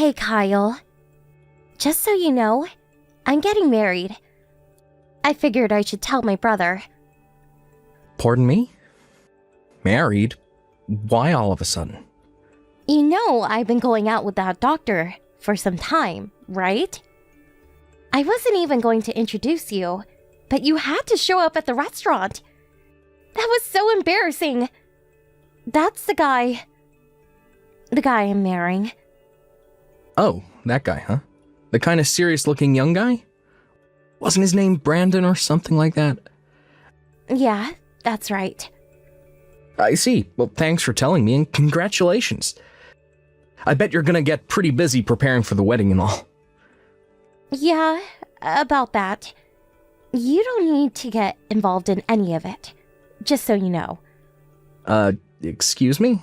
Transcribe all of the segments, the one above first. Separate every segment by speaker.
Speaker 1: Hey, Kyle. Just so you know, I'm getting married. I figured I should tell my brother.
Speaker 2: Pardon me? Married? Why all of a sudden?
Speaker 1: You know I've been going out with that doctor for some time, right? I wasn't even going to introduce you, but you had to show up at the restaurant. That was so embarrassing. That's the guy I'm marrying.
Speaker 2: Oh, that guy, huh? The kind of serious-looking young guy? Wasn't his name Brandon or something like that?
Speaker 1: Yeah, that's right.
Speaker 2: I see. Well, thanks for telling me, and congratulations. I bet you're gonna get pretty busy preparing for the wedding and all.
Speaker 1: Yeah, about that. You don't need to get involved in any of it, just so you know.
Speaker 2: Excuse me?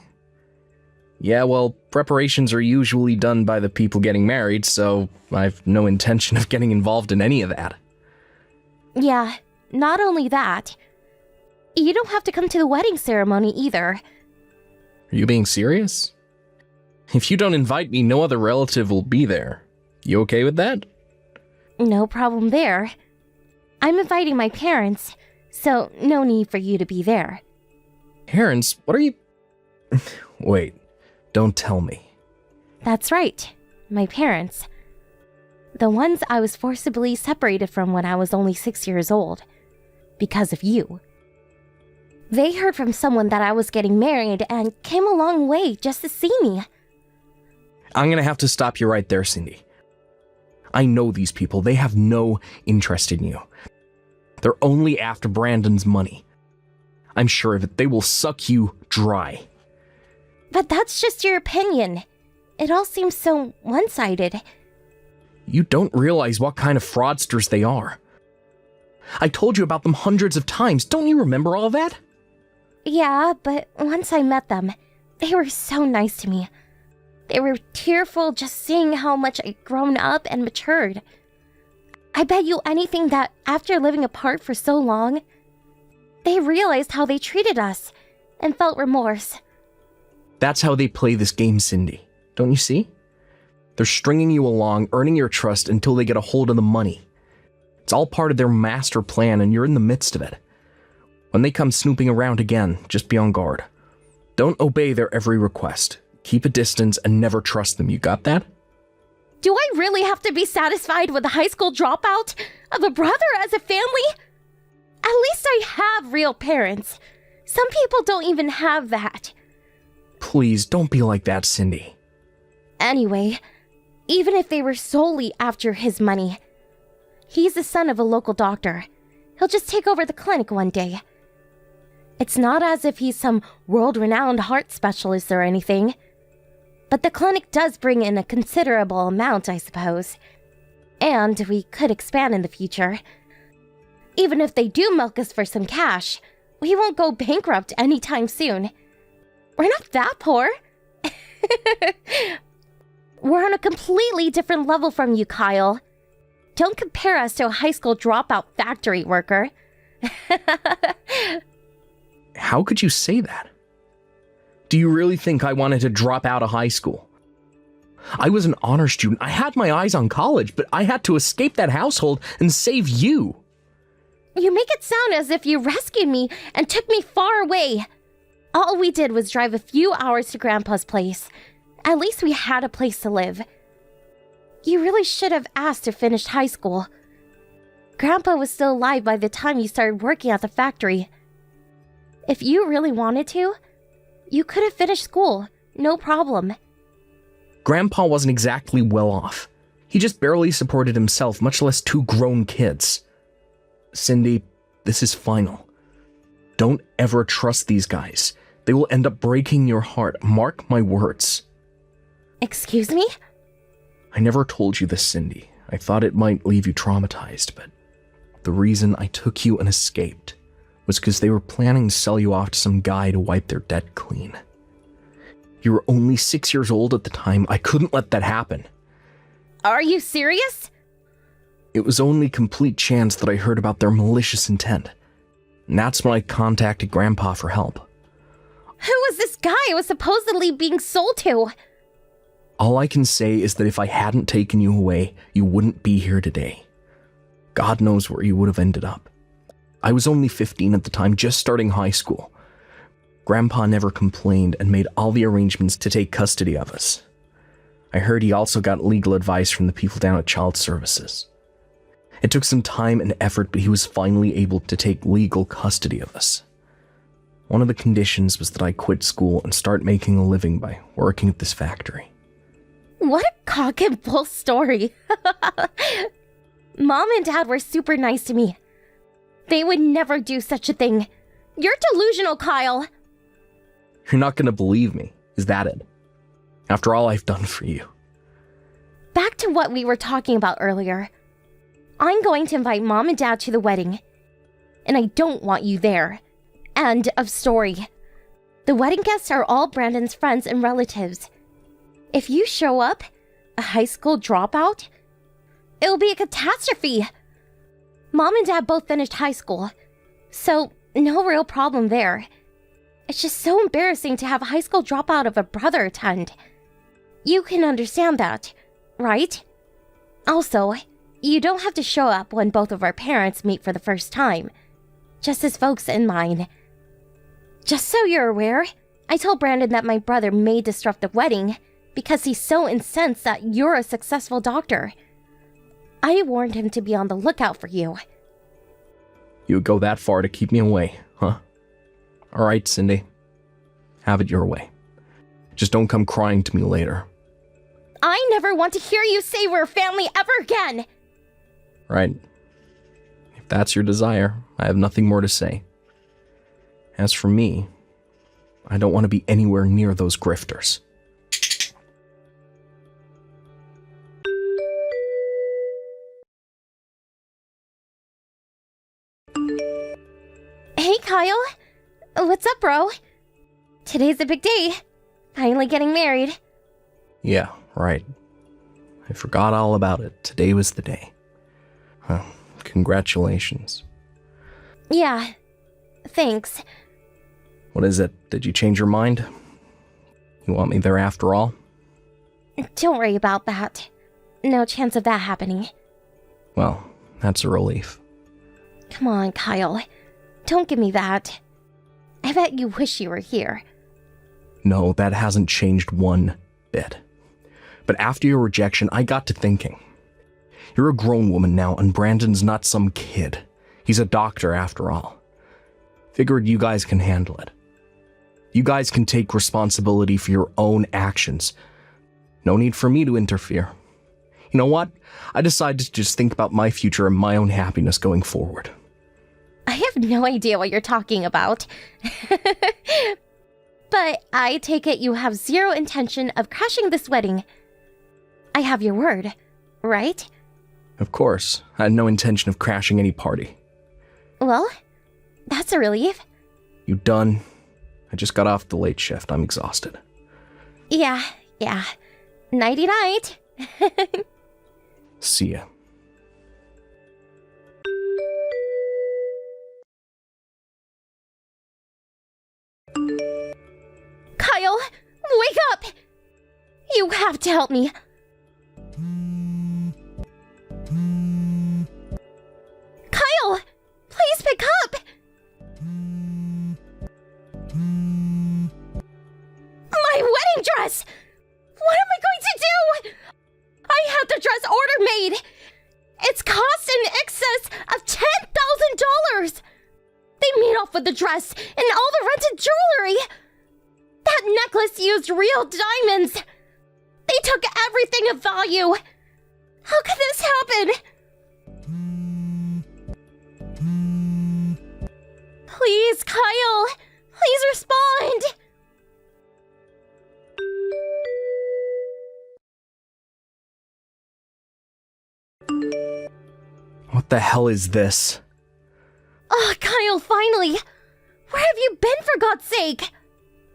Speaker 2: Yeah, well, preparations are usually done by the people getting married, so I've no intention of getting involved in any of that.
Speaker 1: Yeah, not only that, you don't have to come to the wedding ceremony either.
Speaker 2: Are you being serious? If you don't invite me, no other relative will be there. You okay with that?
Speaker 1: No problem there. I'm inviting my parents, so no need for you to be there.
Speaker 2: Parents? What are you... Wait, don't tell me.
Speaker 1: That's right, my parents. The ones I was forcibly separated from when I was only 6 years old. Because of you. They heard from someone that I was getting married and came a long way just to see me.
Speaker 2: I'm gonna have to stop you right there, Cindy. I know these people. They have no interest in you. They're only after Brandon's money. I'm sure of it. They will suck you dry.
Speaker 1: But that's just your opinion. It all seems so one-sided.
Speaker 2: You don't realize what kind of fraudsters they are. I told you about them hundreds of times. Don't you remember all that?
Speaker 1: Yeah, but once I met them, they were so nice to me. They were tearful just seeing how much I'd grown up and matured. I bet you anything that after living apart for so long, they realized how they treated us and felt remorse.
Speaker 2: That's how they play this game, Cindy. Don't you see? They're stringing you along, earning your trust until they get a hold of the money. It's all part of their master plan, and you're in the midst of it. When they come snooping around again, just be on guard. Don't obey their every request. Keep a distance and never trust them. You got that?
Speaker 1: Do I really have to be satisfied with a high school dropout of a brother as a family? At least I have real parents. Some people don't even have that.
Speaker 2: Please, don't be like that, Cindy.
Speaker 1: Anyway, even if they were solely after his money, he's the son of a local doctor. He'll just take over the clinic one day. It's not as if he's some world-renowned heart specialist or anything. But the clinic does bring in a considerable amount, I suppose. And we could expand in the future. Even if they do milk us for some cash, we won't go bankrupt anytime soon. We're not that poor. We're on a completely different level from you, Kyle. Don't compare us to a high school dropout factory worker.
Speaker 2: How could you say that? Do you really think I wanted to drop out of high school? I was an honor student. I had my eyes on college, but I had to escape that household and save you.
Speaker 1: You make it sound as if you rescued me and took me far away. All we did was drive a few hours to Grandpa's place. At least we had a place to live. You really should have asked to finish high school. Grandpa was still alive by the time you started working at the factory. If you really wanted to, you could have finished school, no problem.
Speaker 2: Grandpa wasn't exactly well off. He just barely supported himself, much less two grown kids. Cindy, this is final. Don't ever trust these guys. They will end up breaking your heart. Mark my words.
Speaker 1: Excuse me?
Speaker 2: I never told you this, Cindy. I thought it might leave you traumatized, but the reason I took you and escaped was because they were planning to sell you off to some guy to wipe their debt clean. You were only 6 years old at the time. I couldn't let that happen.
Speaker 1: Are you serious?
Speaker 2: It was only complete chance that I heard about their malicious intent. And that's when I contacted Grandpa for help.
Speaker 1: Who was this guy I was supposedly being sold to?
Speaker 2: All I can say is that if I hadn't taken you away, you wouldn't be here today. God knows where you would have ended up. I was only 15 at the time, just starting high school. Grandpa never complained and made all the arrangements to take custody of us. I heard he also got legal advice from the people down at Child Services. It took some time and effort, but he was finally able to take legal custody of us. One of the conditions was that I quit school and start making a living by working at this factory.
Speaker 1: What a cock and bull story. Mom and Dad were super nice to me. They would never do such a thing. You're delusional, Kyle.
Speaker 2: You're not going to believe me, is that it? After all I've done for you.
Speaker 1: Back to what we were talking about earlier. I'm going to invite Mom and Dad to the wedding. And I don't want you there. End of story. The wedding guests are all Brandon's friends and relatives. If you show up, a high school dropout, it'll be a catastrophe. Mom and Dad both finished high school, so no real problem there. It's just so embarrassing to have a high school dropout of a brother attend. You can understand that, right? Also, you don't have to show up when both of our parents meet for the first time, just as folks in mine. Just so you're aware, I told Brandon that my brother may disrupt the wedding because he's so incensed that you're a successful doctor. I warned him to be on the lookout for you.
Speaker 2: You would go that far to keep me away, huh? All right, Cindy. Have it your way. Just don't come crying to me later.
Speaker 1: I never want to hear you say we're family ever again!
Speaker 2: Right. If that's your desire, I have nothing more to say. As for me, I don't want to be anywhere near those grifters.
Speaker 1: Hey, Kyle. What's up, bro? Today's a big day. Finally getting married.
Speaker 2: Yeah, right. I forgot all about it. Today was the day. Well, congratulations.
Speaker 1: Yeah, thanks.
Speaker 2: What is it? Did you change your mind? You want me there after all?
Speaker 1: Don't worry about that. No chance of that happening.
Speaker 2: Well, that's a relief.
Speaker 1: Come on, Kyle. Don't give me that. I bet you wish you were here.
Speaker 2: No, that hasn't changed one bit. But after your rejection, I got to thinking. You're a grown woman now, and Brandon's not some kid. He's a doctor after all. Figured you guys can handle it. You guys can take responsibility for your own actions. No need for me to interfere. You know what? I decided to just think about my future and my own happiness going forward.
Speaker 1: I have no idea what you're talking about. But I take it you have zero intention of crashing this wedding. I have your word, right?
Speaker 2: Of course. I had no intention of crashing any party.
Speaker 1: Well, that's a relief.
Speaker 2: You done? I just got off the late shift. I'm exhausted.
Speaker 1: Yeah. Nighty-night.
Speaker 2: See ya.
Speaker 1: Kyle, wake up! You have to help me. Kyle, please pick up! My wedding dress! What am I going to do? I had the dress order made. It's cost in excess of $10,000. They made off with the dress and all the rented jewelry. That necklace used real diamonds. They took everything of value. How could this happen? Please, Kyle. Please respond.
Speaker 2: What the hell is this?
Speaker 1: Oh, Kyle, finally. Where have you been, for God's sake?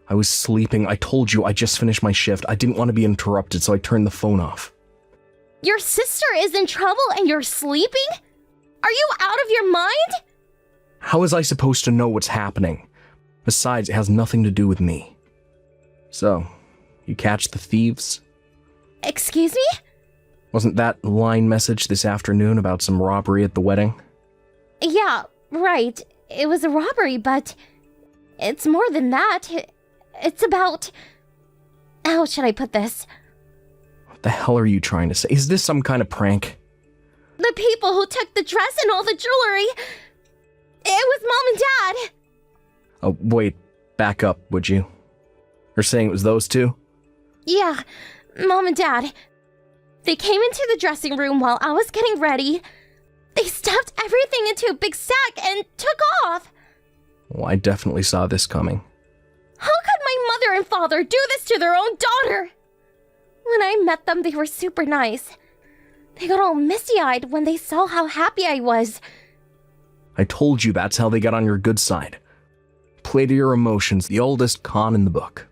Speaker 2: I was sleeping. I told you I just finished my shift. I didn't want to be interrupted, so I turned the phone off.
Speaker 1: Your sister is in trouble and you're sleeping? Are you out of your mind?
Speaker 2: How was I supposed to know what's happening? Besides, it has nothing to do with me. So, you catch the thieves?
Speaker 1: Excuse me?
Speaker 2: Wasn't that line message this afternoon about some robbery at the wedding?
Speaker 1: Yeah, right. It was a robbery, but it's more than that. It's about... How should I put this?
Speaker 2: What the hell are you trying to say? Is this some kind of prank?
Speaker 1: The people who took the dress and all the jewelry. It was Mom and Dad.
Speaker 2: Oh, wait. Back up, would you? You're saying it was those two?
Speaker 1: Yeah, Mom and Dad. They came into the dressing room while I was getting ready. They stuffed everything into a big sack and took off.
Speaker 2: Well, I definitely saw this coming.
Speaker 1: How could my mother and father do this to their own daughter? When I met them, they were super nice. They got all misty-eyed when they saw how happy I was.
Speaker 2: I told you that's how they got on your good side. Play to your emotions, the oldest con in the book.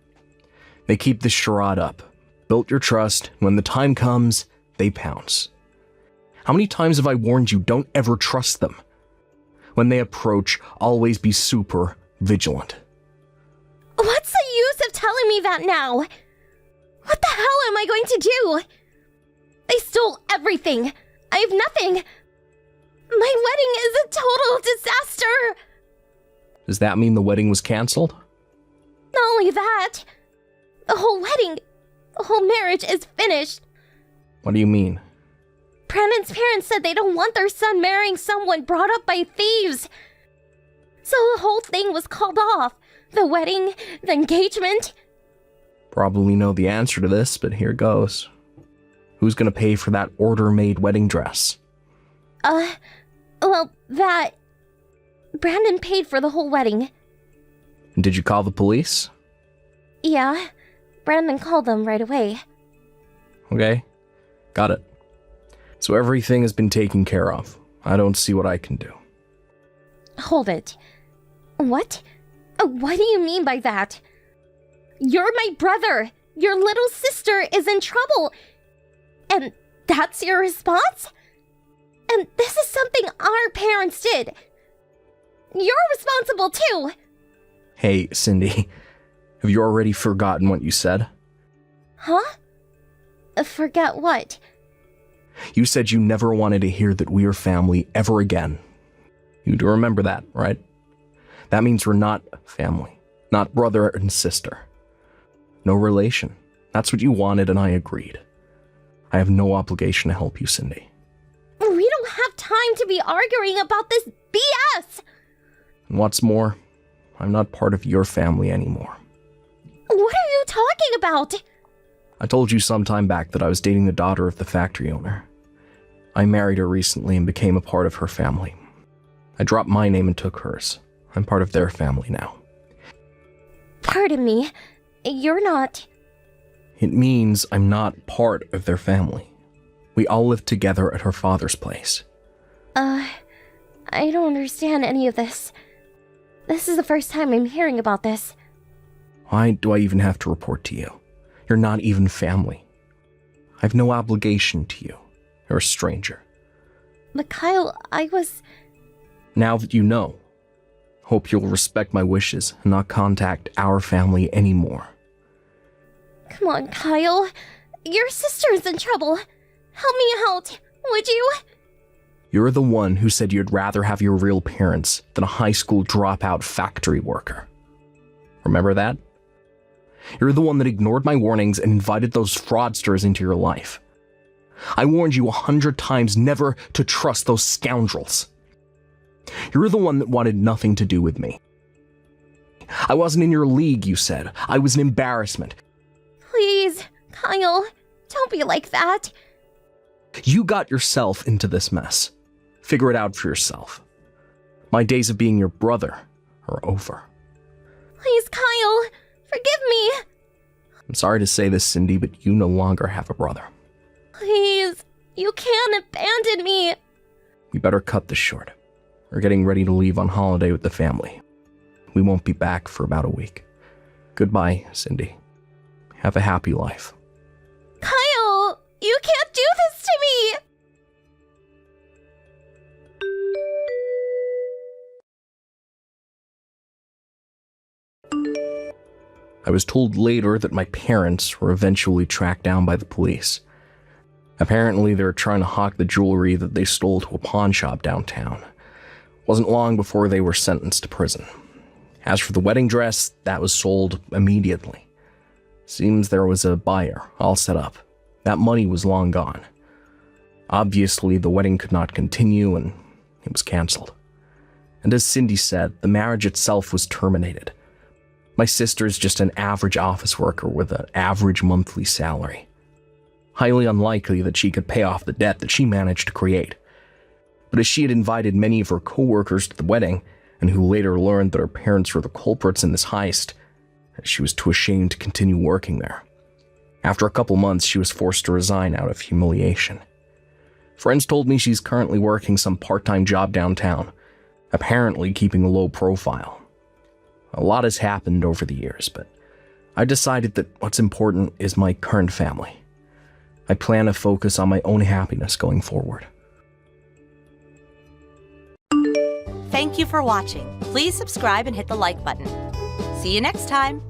Speaker 2: They keep this charade up. Built your trust. When the time comes, they pounce. How many times have I warned you, don't ever trust them? When they approach, always be super vigilant.
Speaker 1: What's the use of telling me that now? What the hell am I going to do? They stole everything. I have nothing. My wedding is a total disaster.
Speaker 2: Does that mean the wedding was canceled?
Speaker 1: Not only that, the whole wedding, the whole marriage is finished.
Speaker 2: What do you mean?
Speaker 1: Brandon's parents said they don't want their son marrying someone brought up by thieves. So the whole thing was called off. The wedding, the engagement.
Speaker 2: Probably know the answer to this, but here goes. Who's gonna pay for that order-made wedding dress?
Speaker 1: Well, that... Brandon paid for the whole wedding.
Speaker 2: Did you call the police?
Speaker 1: Yeah, Brandon called them right away.
Speaker 2: Okay, got it. So everything has been taken care of. I don't see what I can do.
Speaker 1: Hold it. What? What do you mean by that? You're my brother. Your little sister is in trouble. And that's your response? And this is something our parents did. You're responsible too.
Speaker 2: Hey, Cindy, have you already forgotten what you said?
Speaker 1: Huh? Forget what?
Speaker 2: You said you never wanted to hear that we're family ever again. You do remember that, right? That means we're not family, not brother and sister. No relation. That's what you wanted and I agreed. I have no obligation to help you, Cindy.
Speaker 1: We don't have time to be arguing about this BS!
Speaker 2: And what's more, I'm not part of your family anymore.
Speaker 1: What are you talking about?
Speaker 2: I told you some time back that I was dating the daughter of the factory owner. I married her recently and became a part of her family. I dropped my name and took hers. I'm part of their family now.
Speaker 1: Pardon me, you're not...
Speaker 2: It means I'm not part of their family. We all live together at her father's place.
Speaker 1: I don't understand any of this. This is the first time I'm hearing about this.
Speaker 2: Why do I even have to report to you? You're not even family. I have no obligation to you. You're a stranger.
Speaker 1: But Kyle, I was...
Speaker 2: Now that you know, hope you'll respect my wishes and not contact our family anymore.
Speaker 1: Come on, Kyle. Your sister's in trouble. Help me out, would you?
Speaker 2: You're the one who said you'd rather have your real parents than a high school dropout factory worker. Remember that? You're the one that ignored my warnings and invited those fraudsters into your life. I warned you 100 times never to trust those scoundrels. You're the one that wanted nothing to do with me. I wasn't in your league, you said. I was an embarrassment.
Speaker 1: Please, Kyle, don't be like that.
Speaker 2: You got yourself into this mess. Figure it out for yourself. My days of being your brother are over.
Speaker 1: Please, Kyle, forgive me.
Speaker 2: I'm sorry to say this, Cindy, but you no longer have a brother.
Speaker 1: Please, you can't abandon me.
Speaker 2: We better cut this short. We're getting ready to leave on holiday with the family. We won't be back for about a week. Goodbye, Cindy. Have a happy life.
Speaker 1: Kyle, you can't do this to me.
Speaker 2: I was told later that my parents were eventually tracked down by the police. Apparently, they were trying to hawk the jewelry that they stole to a pawn shop downtown. Wasn't long before they were sentenced to prison. As for the wedding dress, that was sold immediately. Seems there was a buyer, all set up. That money was long gone. Obviously, the wedding could not continue and it was canceled. And as Cindy said, the marriage itself was terminated. My sister's just an average office worker with an average monthly salary. Highly unlikely that she could pay off the debt that she managed to create. But as she had invited many of her co-workers to the wedding, and who later learned that her parents were the culprits in this heist, she was too ashamed to continue working there. After a couple months, she was forced to resign out of humiliation. Friends told me she's currently working some part-time job downtown, apparently keeping a low profile. A lot has happened over the years, but I decided that what's important is my current family. I plan to focus on my own happiness going forward.
Speaker 3: Thank you for watching. Please subscribe and hit the like button. See you next time.